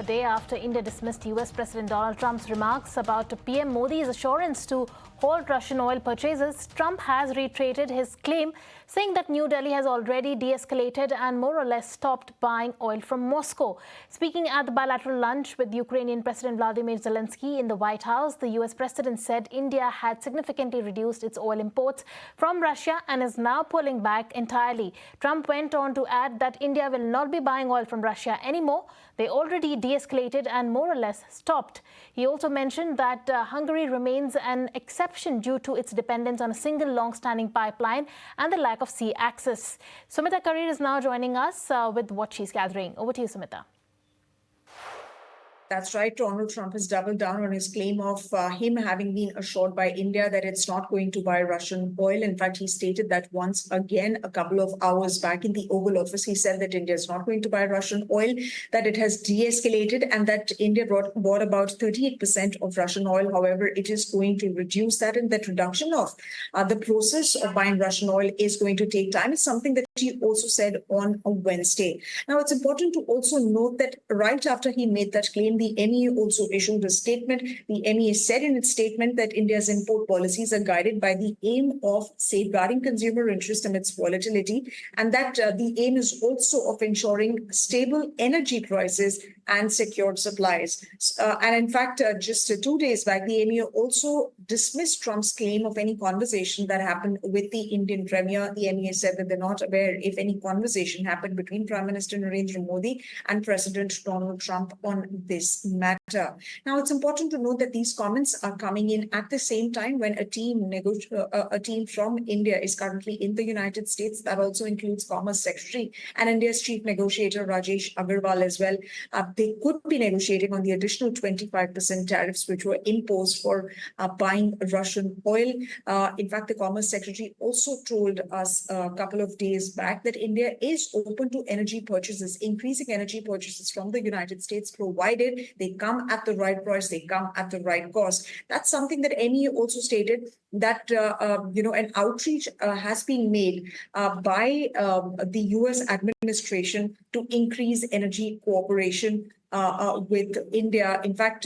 day after India dismissed US President Donald Trump's remarks about PM Modi's assurance to halt Russian oil purchases. Trump has reiterated his claim, saying that New Delhi has already de-escalated and more or less stopped buying oil from Moscow. Speaking at the bilateral lunch with Ukrainian President Vladimir Zelensky in the White House, the US President said India had significantly reduced its oil imports from Russia and is now pulling back entirely. Trump went on to add that India will not be buying oil from Russia anymore. They already de-escalated and more or less stopped. He also mentioned that Hungary remains an exception due to its dependence on a single long-standing pipeline and the lack of sea access. Sumita Karir is now joining us with what she's gathering. Over to you, Sumita. That's right. Donald Trump has doubled down on his claim of him having been assured by India that it's not going to buy Russian oil. In fact, he stated that once again a couple of hours back in the Oval Office. He said that India is not going to buy Russian oil, that it has de-escalated and that India bought about 38% of Russian oil. However, it is going to reduce that, and that reduction of the process of buying Russian oil is going to take time. It's something that he also said on a Wednesday. Now, it's important to also note that right after he made that claim, the MEA also issued a statement. The MEA said in its statement that India's import policies are guided by the aim of safeguarding consumer interest amidst volatility, and that the aim is also of ensuring stable energy prices and secured supplies. And in fact, just 2 days back, the MEA also dismissed Trump's claim of any conversation that happened with the Indian Premier. The MEA said that they're not aware if any conversation happened between Prime Minister Narendra Modi and President Donald Trump on this matter. Now, it's important to note that these comments are coming in at the same time when a team from India is currently in the United States. That also includes Commerce Secretary and India's Chief Negotiator Rajesh Agarwal as well. They could be negotiating on the additional 25% tariffs which were imposed for buying Russian oil. In fact, the Commerce Secretary also told us a couple of days back that India is open to energy purchases, increasing energy purchases from the United States, provided they come at the right price, they come at the right cost. That's something that MEA also stated, that an outreach has been made by the US administration to increase energy cooperation with India. In fact,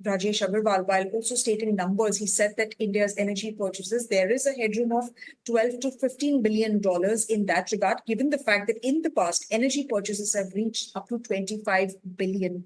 Rajesh Agarwal, while also stating numbers, he said that India's energy purchases, there is a headroom of $12 to $15 billion in that regard, given the fact that in the past, energy purchases have reached up to $25 billion.